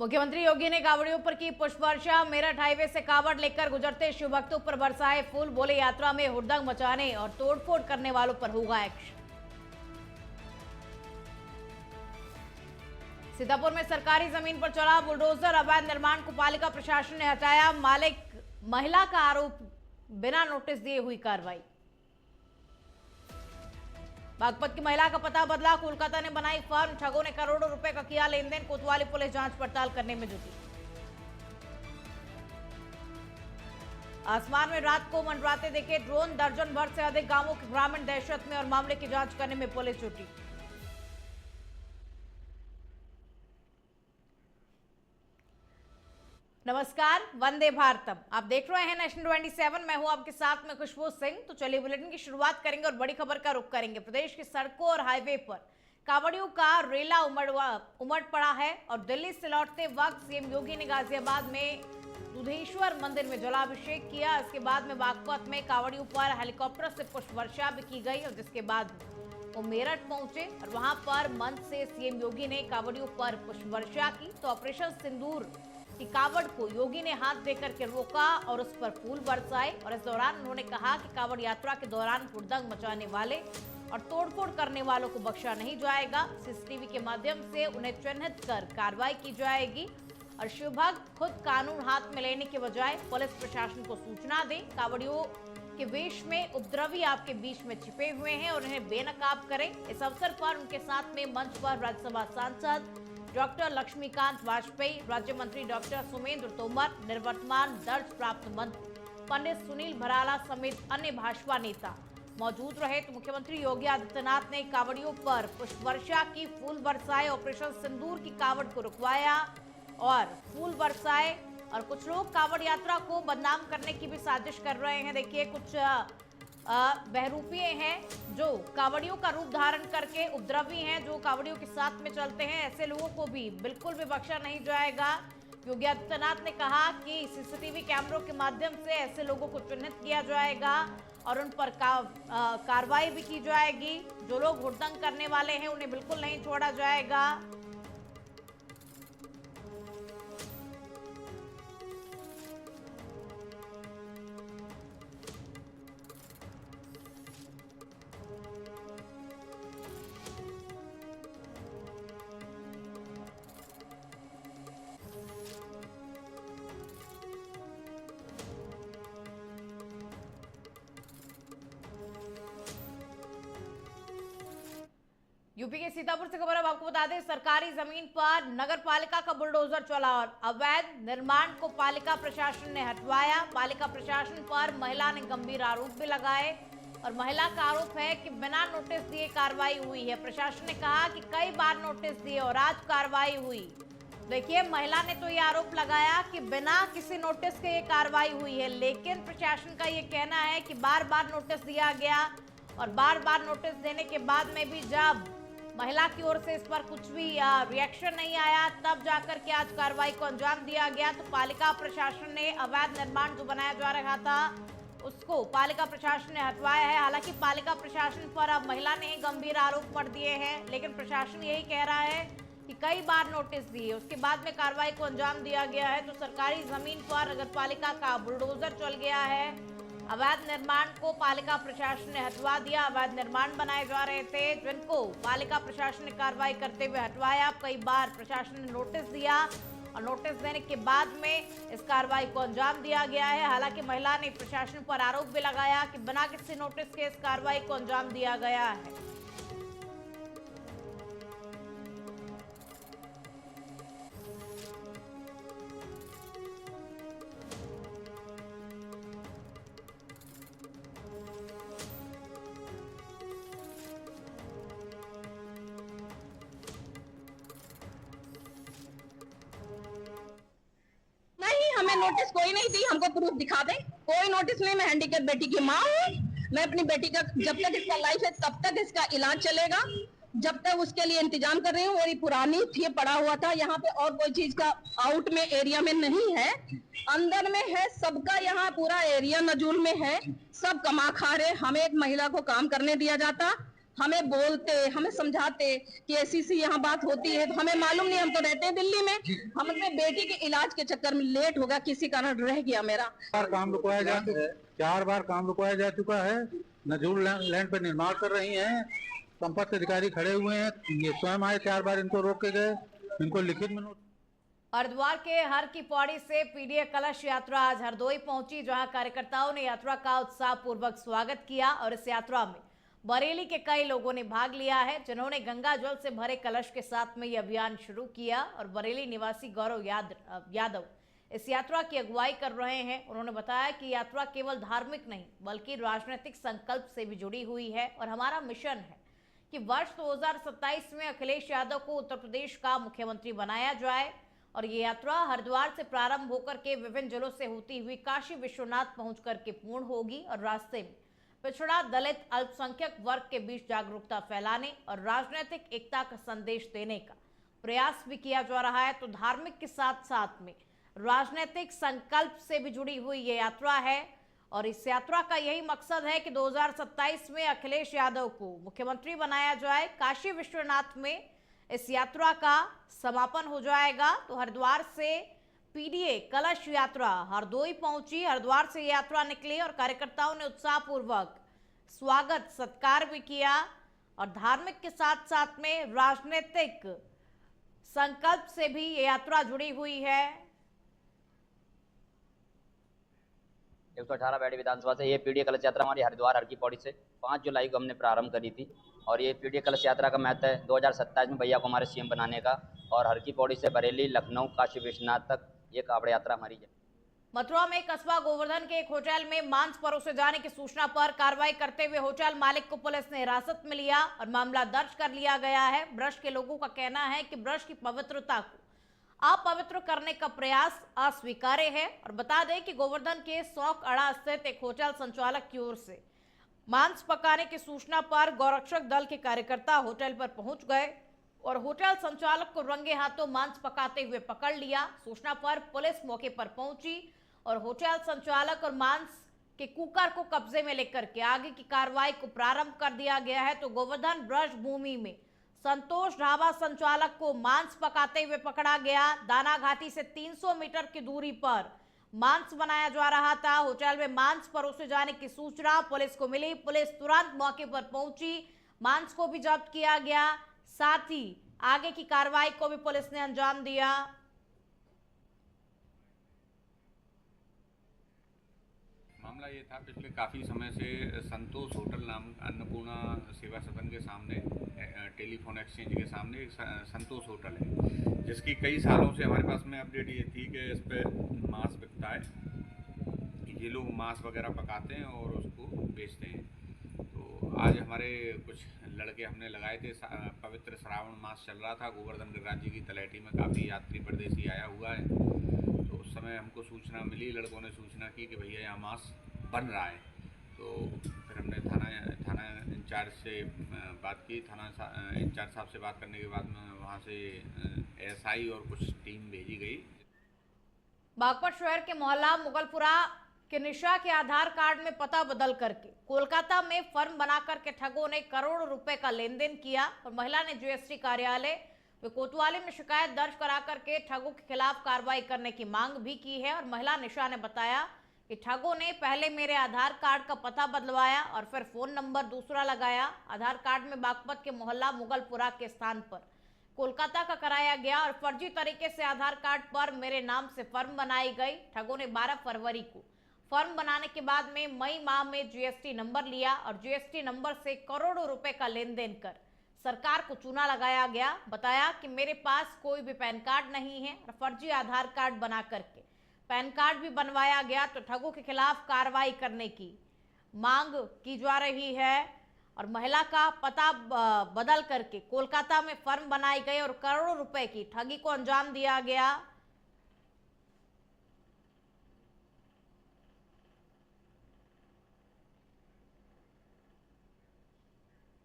मुख्यमंत्री योगी ने कावड़ियों पर की पुष्प वर्षा। मेरठ हाईवे से कावड़ लेकर गुजरते शिव भक्तों पर बरसाए फूल। बोले यात्रा में हुड़दंग मचाने और तोड़फोड़ करने वालों पर होगा एक्शन। सीतापुर में सरकारी जमीन पर चला बुलडोजर। अवैध निर्माण को पालिका प्रशासन ने हटाया। मालिक महिला का आरोप, बिना नोटिस दिए हुई कार्रवाई। बागपत की महिला का पता बदला। कोलकाता ने बनाई फर्म। ठगों ने करोड़ों रुपए का किया लेन देन। कोतवाली पुलिस जांच पड़ताल करने में जुटी। आसमान में रात को मंडराते देखे ड्रोन। दर्जन भर से अधिक गांवों के ग्रामीण दहशत में और मामले की जांच करने में पुलिस जुटी। नमस्कार, वंदे भारतम। आप देख रहे हैं नेशनल 27। मैं हूं आपके साथ में खुशबू सिंह। तो चलिए बुलेटिन की शुरुआत करेंगे और बड़ी खबर का रुख करेंगे। प्रदेश की सड़कों और हाईवे पर कावड़ियों का रेला उमड़ पड़ा है और दिल्ली से लौटते वक्त सीएम योगी ने गाजियाबाद में दुधेश्वर मंदिर में जलाभिषेक किया। इसके बाद में बागपत में कावड़ियों पर हेलीकॉप्टर से पुष्प वर्षा भी की गई और जिसके बाद वो मेरठ पहुंचे और वहां पर मंच से सीएम योगी ने कावड़ियों पर पुष्प वर्षा की। तो ऑपरेशन सिंदूर की कावड़ को योगी ने हाथ देकर के रोका और उस पर फूल बरसाए। और इस दौरान उन्होंने कहा कि कावड़ यात्रा के दौरान हुड़दंग मचाने वाले और तोड़फोड़ करने वालों को बख्शा नहीं जाएगा। सीसीटीवी के माध्यम से उन्हें चिन्हित कर कार्रवाई की जाएगी और शिवभक्त खुद कानून हाथ में लेने के बजाय पुलिस प्रशासन को सूचना दें। कावड़ियों के वेश में उपद्रवी आपके बीच में छिपे हुए हैं और उन्हें बेनकाब करें। इस अवसर पर उनके साथ में मंच पर राज्यसभा सांसद डॉक्टर लक्ष्मीकांत वाजपेयी, राज्य मंत्री डॉक्टर सुमेंद्र तोमर, निवर्तमान दर्ज प्राप्त मंत्री पंडित सुनील भराला समेत अन्य भाजपा नेता मौजूद रहे। तो मुख्यमंत्री योगी आदित्यनाथ ने कावड़ियों पर पुष्प वर्षा की, फूल बरसाए, ऑपरेशन सिंदूर की कावड़ को रुकवाया और फूल बरसाए। और कुछ लोग कावड़ यात्रा को बदनाम करने की भी साजिश कर रहे हैं। देखिए, कुछ बहरूपिये हैं जो कावड़ियों का रूप धारण करके उपद्रवी हैं, जो कावड़ियों के साथ में चलते हैं। ऐसे लोगों को भी बिल्कुल भी बख्शा नहीं जाएगा। योगी आदित्यनाथ ने कहा कि सीसीटीवी कैमरों के माध्यम से ऐसे लोगों को चिन्हित किया जाएगा और उन पर कार्रवाई भी की जाएगी। जो लोग हुड़दंग करने वाले हैं उन्हें बिल्कुल नहीं छोड़ा जाएगा। यूपी के सीतापुर से खबर। अब आपको बता दें, सरकारी जमीन पर नगर पालिका का बुलडोजर चला और अवैध निर्माण को पालिका प्रशासन ने हटवाया। पालिका प्रशासन पर महिला ने गंभीर आरोप भी लगाए और महिला का आरोप है कि बिना नोटिस दिए कार्रवाई हुई है। प्रशासन ने कहा कि कई बार नोटिस दिए और आज कार्रवाई हुई। देखिए, महिला ने तो ये आरोप लगाया कि बिना किसी नोटिस के ये कार्रवाई हुई है, लेकिन प्रशासन का ये कहना है कि बार बार नोटिस दिया गया और बार बार नोटिस देने के बाद में भी जब महिला की ओर से इस पर कुछ भी रिएक्शन नहीं आया, तब जाकर के आज कार्रवाई को अंजाम दिया गया। तो पालिका प्रशासन ने अवैध निर्माण जो बनाया जा रहा था उसको पालिका प्रशासन ने हटवाया है। हालांकि पालिका प्रशासन पर अब महिला ने ही गंभीर आरोप मढ़ दिए हैं, लेकिन प्रशासन यही कह रहा है कि कई बार नोटिस दिए, उसके बाद में कार्रवाई को अंजाम दिया गया है। तो सरकारी जमीन पर नगर पालिका का बुलडोजर चल गया है। अवैध निर्माण को पालिका प्रशासन ने हटवा दिया। अवैध निर्माण बनाए जा रहे थे जिनको पालिका प्रशासन ने कार्रवाई करते हुए हटवाया। कई बार प्रशासन ने नोटिस दिया और नोटिस देने के बाद में इस कार्रवाई को अंजाम दिया गया है। हालांकि महिला ने प्रशासन पर आरोप भी लगाया कि बिना किसी नोटिस के इस कार्रवाई को अंजाम दिया गया है। हमें नोटिस कोई नहीं दी, हमको प्रूफ दिखा दे। कोई नोटिस नहीं। मैं हैंडीकैप बेटी की माँ हूँ। मैं अपनी बेटी का जब तक इसका लाइफ है तब तक इसका इलाज चलेगा, जब तक उसके लिए इंतजाम कर रही हूँ। और ये पुरानी थी, पड़ा हुआ था यहाँ पे, और कोई चीज का आउट में एरिया में नहीं है, अंदर में है। सबका यहाँ पूरा एरिया नजूल में है, सब कमा खा रहे। हमें एक महिला को काम करने दिया जाता हमें बोलते, हमें समझाते कि ऐसी सी यहाँ बात होती है, तो हमें मालूम नहीं, हम तो रहते हैं दिल्ली में। हम अपने बेटी के इलाज के चक्कर में लेट हो गया, किसी कारण रह गया मेरा। 4 बार काम रुकवाया जा चुका है। नजूर लैंड पर निर्माण कर रही हैं, संपत्ति अधिकारी खड़े हुए हैं, ये स्वयं आए 4 बार इनको रोक के गए, इनको लिखित में। हरिद्वार के हर की पौड़ी से पीडीए कलश यात्रा आज हरदोई पहुंची, जहां कार्यकर्ताओं ने यात्रा का उत्साहपूर्वक स्वागत किया और इस यात्रा में बरेली के कई लोगों ने भाग लिया है, जिन्होंने गंगा जल से भरे कलश के साथ में यह अभियान शुरू किया। और बरेली निवासी गौरव यादव इस यात्रा की अगुवाई कर रहे हैं। उन्होंने बताया कि यात्रा केवल धार्मिक नहीं बल्कि राजनीतिक संकल्प से भी जुड़ी हुई है और हमारा मिशन है कि वर्ष 2027 में अखिलेश यादव को उत्तर प्रदेश का मुख्यमंत्री बनाया जाए। और ये यात्रा हरिद्वार से प्रारंभ होकर के विभिन्न जिलों से होती हुई काशी विश्वनाथ पहुंच करके पूर्ण होगी और रास्ते में पिछड़ा, दलित, अल्पसंख्यक वर्ग के बीच जागरूकता फैलाने और राजनीतिक एकता का संदेश देने का प्रयास भी किया जा रहा है। तो धार्मिक के साथ साथ में राजनीतिक संकल्प से भी जुड़ी हुई ये यात्रा है और इस यात्रा का यही मकसद है कि 2027 में अखिलेश यादव को मुख्यमंत्री बनाया जाए। काशी विश्वनाथ में इस यात्रा का समापन हो जाएगा। तो हरिद्वार से पीडीए कलश यात्रा हरदोई पहुंची, हरिद्वार से यात्रा निकली और कार्यकर्ताओं ने उत्साहपूर्वक स्वागत सत्कार भी किया और धार्मिक के साथ साथ में राजनीतिक संकल्प से भी ये यात्रा जुड़ी हुई है। 118 बैठी विधानसभा से ये पीडीए कलश यात्रा हमारी हरिद्वार हर की पौड़ी से 5 जुलाई को हमने प्रारंभ करी थी और ये पीडीए कलश यात्रा का महत्व है 2027 में भैया को हमारे सीएम बनाने का। और हर की पौड़ी से बरेली, लखनऊ, काशी विश्वनाथ तक ये कावड़ यात्रा हमारी है। मथुरा में कस्बा गोवर्धन के एक होटल में मांस परोसे जाने की सूचना पर कार्रवाई करते हुए होटल मालिक को पुलिस ने हिरासत में लिया और मामला दर्ज कर लिया गया है। ब्रज के लोगों का कहना है कि ब्रज की पवित्रता को अपवित्र करने का प्रयास अस्वीकार्य है। और बता दें कि गोवर्धन के सौक अड़ा स्थित एक होटल संचालक की ओर से मांस पकाने की सूचना पर गौरक्षक दल के कार्यकर्ता होटल पर पहुंच गए और होटल संचालक को रंगे हाथों मांस पकाते हुए पकड़ लिया। सूचना पर पुलिस मौके पर पहुंची और होटल संचालक और मांस के कुकर को कब्जे में लेकर के आगे की कार्रवाई को प्रारंभ कर दिया गया है। तो गोवर्धन ब्रज भूमि में संतोष ढाबा संचालक को मांस पकाते हुए पकड़ा गया। दाना घाटी से 300 मीटर की दूरी पर मांस बनाया जा रहा था। होटल में मांस परोसे जाने की सूचना पुलिस को मिली, पुलिस तुरंत मौके पर पहुंची, मांस को भी जब्त किया गया, साथ ही आगे की कार्रवाई को भी पुलिस ने अंजाम दिया। मामला ये था, पिछले काफ़ी समय से संतोष होटल नाम अन्नपूर्णा सेवा सदन के सामने टेलीफोन एक्सचेंज के सामने एक संतोष होटल है, जिसकी कई सालों से हमारे पास में अपडेट ये थी कि इस पर मांस बिकता है, ये लोग मांस वगैरह पकाते हैं और उसको बेचते हैं। तो आज हमारे कुछ लड़के हमने लगाए थे, पवित्र श्रावण मास चल रहा था, गोवर्धन गिरिराज जी की तलहटी में काफ़ी यात्री परदेशी आया हुआ है। तो उस समय हमको सूचना मिली, लड़कों ने सूचना की कि भैया यहाँ मांस बन रहा है। तो फिर हमने थाना इंचार्ज से बात की, थाना इंचार्ज साहब से बात करने के बाद में वहाँ से एसआई और कुछ टीम भेजी गई। बागपत शहर के मोहल्ला मुगलपुरा के निशा के आधार कार्ड में पता बदल करके कोलकाता में फर्म बनाकर के ठगों ने करोड़ों रुपए का लेन देन किया और महिला ने जीएसटी कार्यालय व कोतवाली में शिकायत दर्ज करा करके ठगों के खिलाफ कार्रवाई करने की मांग भी की है। और महिला निशा ने बताया कि ठगों ने पहले मेरे आधार कार्ड का पता बदलवाया और फिर फोन नंबर दूसरा लगाया। आधार कार्ड में बागपत के मोहल्ला मुगलपुरा के स्थान पर कोलकाता का कराया गया और फर्जी तरीके से आधार कार्ड पर मेरे नाम से फर्म बनाई गई। ठगों ने 12 फरवरी को फर्म बनाने के बाद में मई माह में जीएसटी नंबर लिया और जीएसटी नंबर से करोड़ों रुपए का लेन देन कर सरकार को चूना लगाया गया। बताया कि मेरे पास कोई भी पैन कार्ड नहीं है और फर्जी आधार कार्ड बना करके पैन कार्ड भी बनवाया गया। तो ठगों के खिलाफ कार्रवाई करने की मांग की जा रही है और महिला का पता बदल करके कोलकाता में फर्म बनाई गई और करोड़ों रुपए की ठगी को अंजाम दिया गया।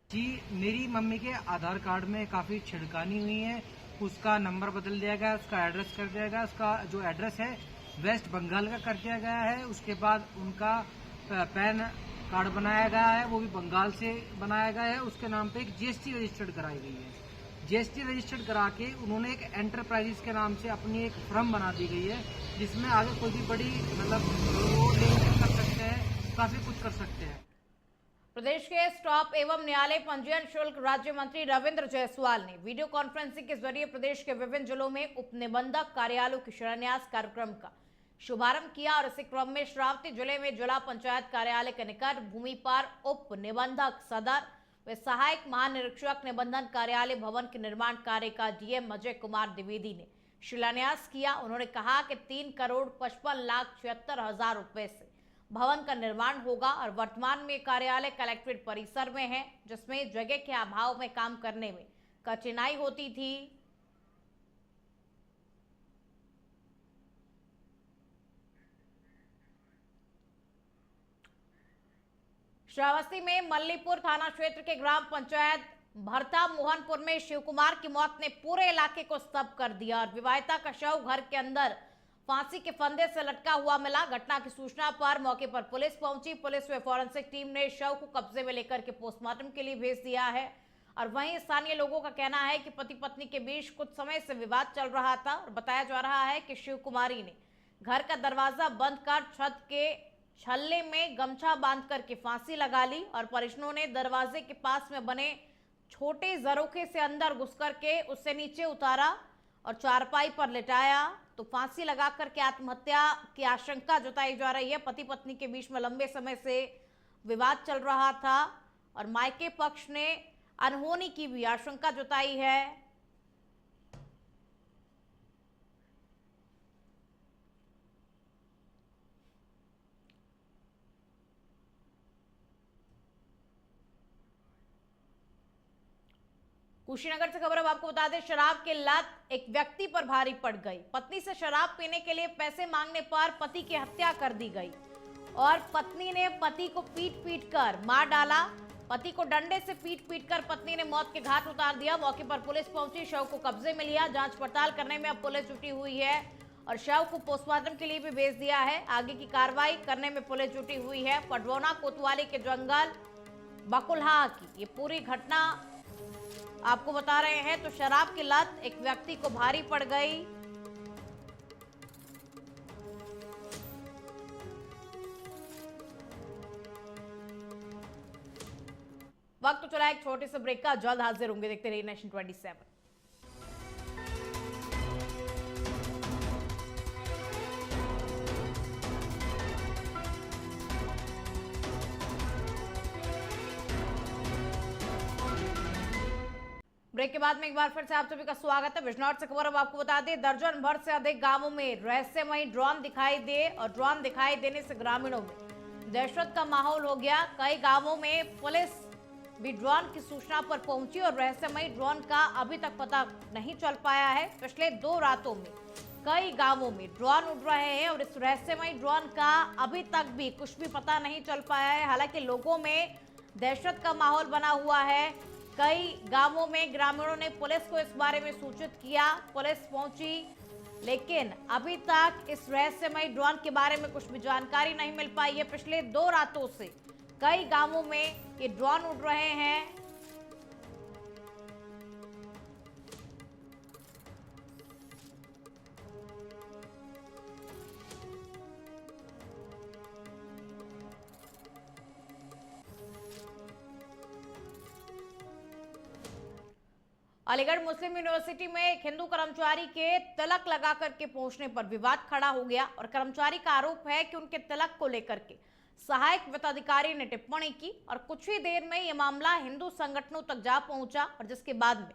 जी, मेरी मम्मी के आधार कार्ड में काफ़ी छिड़कानी हुई है, उसका नंबर बदल दिया गया, उसका एड्रेस कर दिया गया, उसका जो एड्रेस है वेस्ट बंगाल का कर दिया गया है। उसके बाद उनका पैन कार्ड बनाया गया है, वो भी बंगाल से बनाया गया है। उसके नाम पे एक जीएसटी रजिस्टर्ड कराई गई है। जीएसटी रजिस्टर्ड करा के उन्होंने एक एंटरप्राइजेस के नाम से अपनी एक फर्म बना दी गई है, जिसमें आगे कोई भी बड़ी मतलब वो लेन देन कर सकते हैं, काफी कुछ कर सकते हैं। प्रदेश के स्टॉप एवं न्यायालय पंजीयन शुल्क राज्य मंत्री रविंद्र जायसवाल ने वीडियो कॉन्फ्रेंसिंग के जरिए प्रदेश के विभिन्न जिलों में उप निबंधक कार्यालयों के शिलान्यास कार्यक्रम का शुभारंभ किया और इसी क्रम में श्रावस्ती जिले में जिला पंचायत कार्यालय के निकट भूमि पर उप निबंधक सदर व सहायक महानिरीक्षक निबंधन कार्यालय भवन के निर्माण कार्य का डीएम अजय कुमार द्विवेदी ने शिलान्यास किया। उन्होंने कहा कि 3,55,76,000 रुपए से भवन का निर्माण होगा और वर्तमान में कार्यालय कलेक्ट्रेट परिसर में है, जिसमें जगह के अभाव में काम करने में कठिनाई होती थी। श्रावस्ती में मल्लीपुर थाना क्षेत्र के ग्राम पंचायत भरता मोहनपुर में शिव कुमार की मौत ने पूरे इलाके को स्तब्ध कर दिया और विवाहिता का शव घर के अंदर फांसी के फंदे से लटका हुआ मिला। घटना की सूचना पर मौके पर पुलिस पहुंची। पुलिस व फॉरेंसिक टीम ने शव को कब्जे में लेकर के पोस्टमार्टम के लिए भेज दिया है। और वहीं स्थानीय लोगों का कहना है कि पति पत्नी के बीच कुछ समय से विवाद चल रहा था और बताया जा रहा है कि शिव कुमारी ने घर का दरवाजा बंद कर छत के छल्ले में गमछा बांधकर के फांसी लगा ली और परिजनों ने दरवाजे के पास में बने छोटे झरोखे से अंदर घुस करके उससे नीचे उतारा और चारपाई पर लिटाया तो फांसी लगा करके आत्महत्या की आशंका जताई जा रही है। पति पत्नी के बीच में लंबे समय से विवाद चल रहा था और मायके पक्ष ने अनहोनी की भी आशंका जताई है। कुशीनगर से खबर अब आपको बता दें, शराब की लत एक व्यक्ति पर भारी पड़ गई। पत्नी से शराब पीने के लिए पैसे मांगने पर पति की हत्या कर दी गई और पत्नी ने पति को पीट कर मार डाला। पति को डंडे से पीट कर पत्नी ने मौत के घाट उतार दिया। मौके पर पुलिस पहुंची, शव को कब्जे में लिया। जांच पड़ताल करने में अब पुलिस जुटी हुई है और शव को पोस्टमार्टम के लिए भी भेज दिया है। आगे की कार्रवाई करने में पुलिस जुटी हुई है। पडरौना कोतवाली के जंगल बकुलहा की ये पूरी घटना आपको बता रहे हैं। तो शराब की लत एक व्यक्ति को भारी पड़ गई। वक्त तो चला एक छोटे से ब्रेक का, जल्द हाजिर होंगे। देखते रहिए नेशन 27। ब्रेक के बाद में एक बार फिर से आप सभी का स्वागत है। बिजनौर से खबर अब आपको बता दें, दर्जन भर से अधिक गांवों में रहस्यमयी ड्रोन दिखाई दे और ड्रोन दिखाई देने से ग्रामीणों में दहशत का माहौल हो गया। कई गांवों में पुलिस भी ड्रोन की सूचना पर पहुंची और रहस्यमयी ड्रोन का अभी तक पता नहीं चल पाया है। पिछले 2 रातों में कई गांवों में ड्रोन उड़ रहे हैं और इस रहस्यमयी ड्रोन का अभी तक भी कुछ भी पता नहीं चल पाया है। हालांकि लोगों में दहशत का माहौल बना हुआ है। कई गांवों में ग्रामीणों ने पुलिस को इस बारे में सूचित किया, पुलिस पहुंची, लेकिन अभी तक इस रहस्यमयी ड्रोन के बारे में कुछ भी जानकारी नहीं मिल पाई है। पिछले 2 रातों से कई गांवों में ये ड्रोन उड़ रहे हैं। अलीगढ़ मुस्लिम यूनिवर्सिटी में एक हिंदू कर्मचारी के तिलक लगा करके पहुंचने पर विवाद खड़ा हो गया और कर्मचारी का आरोप है कि उनके तिलक को लेकर के सहायक वित्ताधिकारी ने टिप्पणी की और कुछ ही देर में यह मामला हिंदू संगठनों तक जा पहुंचा और जिसके बाद में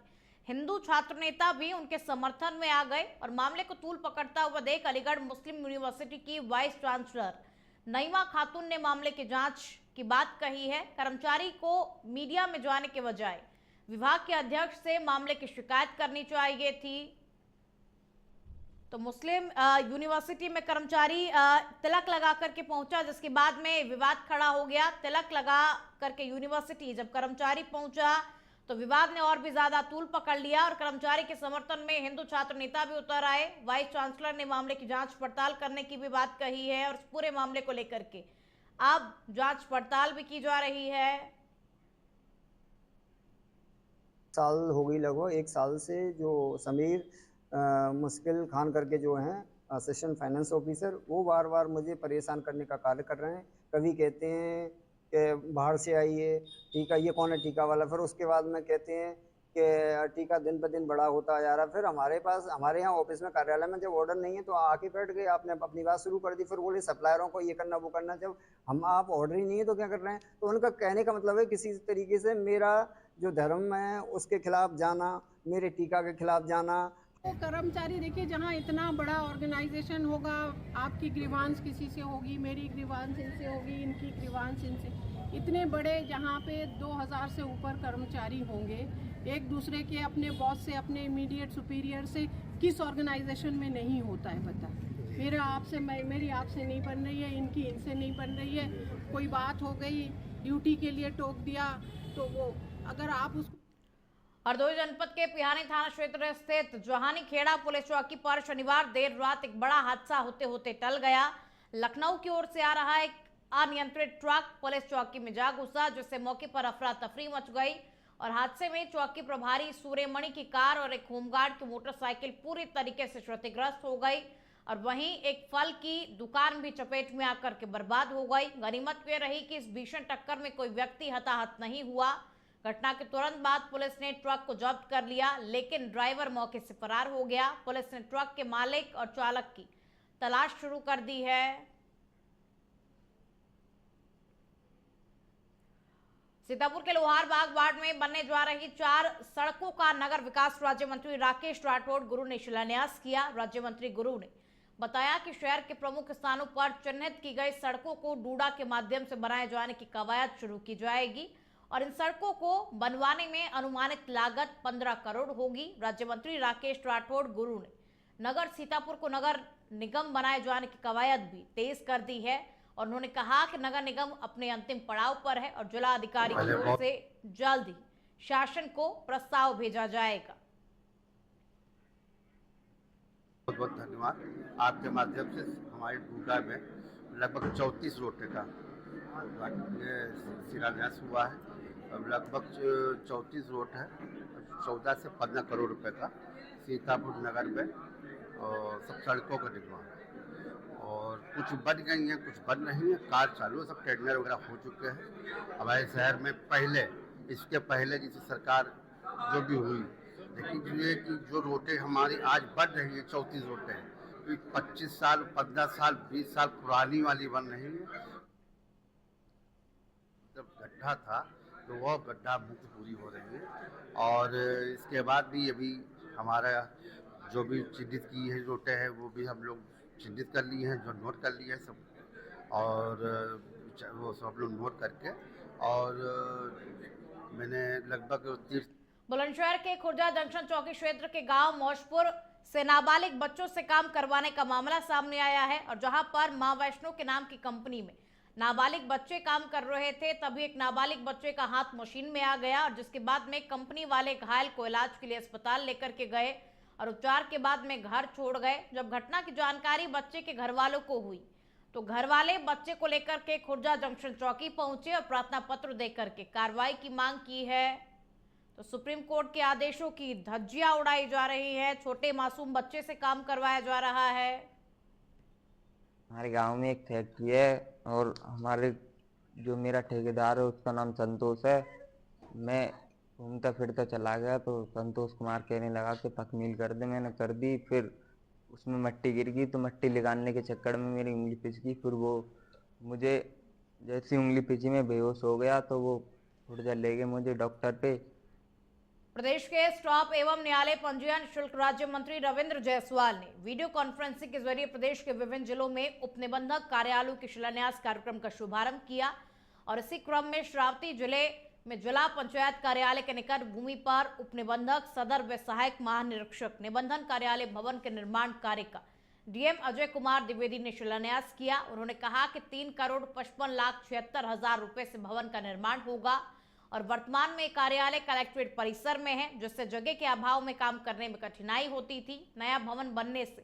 हिंदू छात्र नेता भी उनके समर्थन में आ गए और मामले को तूल पकड़ता हुआ देख अलीगढ़ मुस्लिम यूनिवर्सिटी की वाइस चांसलर नईमा खातून ने मामले की जांच की बात कही है। कर्मचारी को मीडिया में जाने के बजाय विभाग के अध्यक्ष से मामले की शिकायत करनी चाहिए थी। तो मुस्लिम यूनिवर्सिटी में कर्मचारी तिलक लगा करके पहुंचा, जिसके बाद में विवाद खड़ा हो गया। तिलक लगा करके यूनिवर्सिटी जब कर्मचारी पहुंचा तो विवाद ने और भी ज्यादा तूल पकड़ लिया और कर्मचारी के समर्थन में हिंदू छात्र नेता भी उतर आए। वाइस चांसलर ने मामले की जांच पड़ताल करने की भी बात कही है और पूरे मामले को लेकर के अब जांच पड़ताल भी की जा रही है। साल हो गई, लगभग 1 साल से जो समीर मुश्किल खान करके जो हैं असिस्टेंट फाइनेंस ऑफिसर, वो बार बार मुझे परेशान करने का कार्य कर रहे हैं। कभी कहते हैं कि बाहर से आइए टीका, ये कौन है टीका वाला, फिर उसके बाद में कहते हैं कि टीका दिन ब दिन बड़ा होता जा रहा है। फिर हमारे यहाँ ऑफिस में, कार्यालय में जब ऑर्डर नहीं है तो आके बैठ गए, आपने अपनी बात शुरू कर दी। फिर बोले सप्लायरों को ये करना वो करना, जब आप ऑर्डर ही नहीं है तो क्या कर रहे हैं। तो उनका कहने का मतलब है किसी तरीके से मेरा जो धर्म है उसके खिलाफ जाना, मेरे टीका के खिलाफ जाना। वो कर्मचारी देखिए, जहाँ इतना बड़ा ऑर्गेनाइजेशन होगा, आपकी ग्रीवांस किसी से होगी, मेरी ग्रीवांस इनसे होगी, इनकी ग्रीवांस इनसे, इतने बड़े जहाँ पे 2000 से ऊपर कर्मचारी होंगे, एक दूसरे के अपने बॉस से, अपने इमीडिएट सुपीरियर से किस ऑर्गेनाइजेशन में नहीं होता है पता। मेरी आपसे नहीं बन रही है, इनकी इनसे नहीं बन रही है, कोई बात हो गई, ड्यूटी के लिए टोक दिया, तो वो अगर आप उसको। हरदोई जनपद के पिहानी थाना क्षेत्र स्थित जोहानी खेड़ा पुलिस चौकी पर शनिवार देर रात एक बड़ा हादसा होते होते टल गया। लखनऊ की ओर से आ रहा एक अनियंत्रित ट्रक पुलिस चौकी में जा घुसा, जिससे मौके पर अफरा तफरी मच गई और हादसे में चौकी प्रभारी सूर्यमणि की कार और एक होमगार्ड की मोटरसाइकिल पूरी तरीके से क्षतिग्रस्त हो गई और वहीं एक फल की दुकान भी चपेट में आकर के बर्बाद हो गई। गनीमत ये रही कि इस भीषण टक्कर में कोई व्यक्ति हताहत नहीं हुआ। घटना के तुरंत बाद पुलिस ने ट्रक को जब्त कर लिया, लेकिन ड्राइवर मौके से फरार हो गया। पुलिस ने ट्रक के मालिक और चालक की तलाश शुरू कर दी है। सीतापुर के लोहारबाग वार्ड में बनने जा रही 4 सड़कों का नगर विकास राज्य मंत्री राकेश राठौड़ गुरु ने शिलान्यास किया। राज्य मंत्री गुरु ने बताया कि शहर के प्रमुख स्थानों पर चिन्हित की गई सड़कों को डूडा के माध्यम से बनाए जाने की कवायद शुरू की जाएगी और इन सड़कों को बनवाने में अनुमानित लागत 15 करोड़ होगी। राज्य मंत्री राकेश राठौड़ गुरु ने नगर सीतापुर को नगर निगम बनाए जाने की कवायद भी तेज कर दी है और उन्होंने कहा कि नगर निगम अपने अंतिम पड़ाव पर है और जिला अधिकारी की ओर से जल्द ही शासन को प्रस्ताव भेजा जाएगा। बहुत बहुत धन्यवाद। आपके माध्यम से हमारे डूडा में लगभग 34 रोड का शिलान्यास हुआ है। लगभग 34 रोड है, 14 से 15 करोड़ रुपए का सीतापुर नगर में और सब सड़कों का निर्माण, और कुछ बन गई हैं, कुछ बन रही हैं, कार्य चालू है, सब टेंडर वगैरह हो चुके हैं। हमारे शहर में इसके पहले जैसी सरकार जो भी हुई, लेकिन ये कि जो रोडें हमारी आज बन रही है 34 रोडें, 25 साल 15 साल 20 साल पुरानी वाली बन रही है। जब गड्ढा था तो वह गड्ढा मुक्त पूरी हो रही है और इसके बाद भी अभी हमारा जो भी चिन्हित की है रोटें हैं वो भी हम लोग चिन्हित कर लिए हैं, जो नोट कर लिए हैं सब, और वो सब लोग नोट करके, और मैंने लगभग बुलंदशहर के खुर्जा जंक्शन चौकी क्षेत्र के गांव मौजपुर से नाबालिग बच्चों से काम करवाने का मामला सामने आया है और जहां पर मां वैष्णो के नाम की कंपनी में नाबालिग बच्चे काम कर रहे थे, तभी एक नाबालिग बच्चे का हाथ मशीन में आ गया और जिसके बाद में कंपनी वाले घायल को इलाज के लिए अस्पताल लेकर के गए और उपचार के बाद में घर छोड़ गए। जब घटना की जानकारी बच्चे के घर वालों को हुई तो घर वाले बच्चे को लेकर के खुर्जा जंक्शन चौकी पहुंचे और प्रार्थना पत्र देकर के कार्रवाई की मांग की है। तो सुप्रीम कोर्ट के आदेशों की धज्जियां उड़ाई जा रही है, छोटे मासूम बच्चे से काम करवाया जा रहा है। हमारे गांव में एक फैक्ट्री है और हमारे जो मेरा ठेकेदार है उसका नाम संतोष है। मैं घूमता फिरता चला गया तो संतोष कुमार कहने लगा कि पक मील कर दे, मैंने कर दी। फिर उसमें मट्टी गिर गई तो मट्टी निकालने के चक्कर में मेरी उंगली पिच गई। फिर वो मुझे जैसी उंगली पिची में बेहोश हो गया तो वो खुर्जा ले गए मुझे डॉक्टर पे। प्रदेश के स्टॉप एवं न्यायालय पंजीयन शुल्क राज्य मंत्री रविंद्र जायसवाल ने वीडियो कॉन्फ्रेंसिंग के जरिए प्रदेश के विभिन्न जिलों में उपनिबंधक कार्यालयों के शिलान्यास कार्यक्रम का शुभारंभ किया और इसी क्रम में श्रावस्ती जिले में जिला पंचायत कार्यालय के निकट भूमि पर उपनिबंधक सदर व सहायक महानिरीक्षक निबंधन कार्यालय भवन के निर्माण कार्य का डीएम अजय कुमार द्विवेदी ने शिलान्यास किया। उन्होंने कहा कि 3,55,76,000 रुपए से भवन का निर्माण होगा और वर्तमान में कार्यालय कलेक्ट्रेट परिसर में है, जिससे जगह के अभाव में काम करने में कठिनाई होती थी। नया भवन बनने से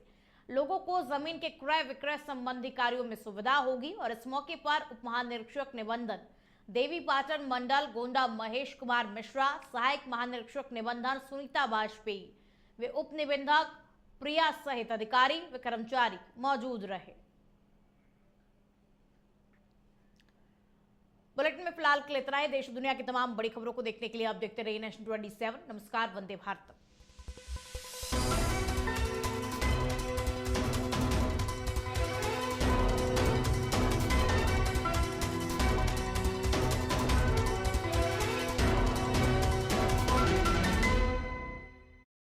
लोगों को जमीन के क्रय विक्रय संबंधी कार्यों में सुविधा होगी। और इस मौके पर उप महानिरीक्षक निबंधन देवी पाटन मंडल गोंडा महेश कुमार मिश्रा, सहायक महानिरीक्षक निबंधन सुनीता वाजपेयी वे उप निबंधक प्रिया सहित अधिकारी व कर्मचारी मौजूद रहे। बुलेटिन में फिलहाल के लिए इतना ही। देश दुनिया की तमाम बड़ी खबरों को देखने के लिए आप देखते रहिए नेशन 27। नमस्कार, वंदे भारत।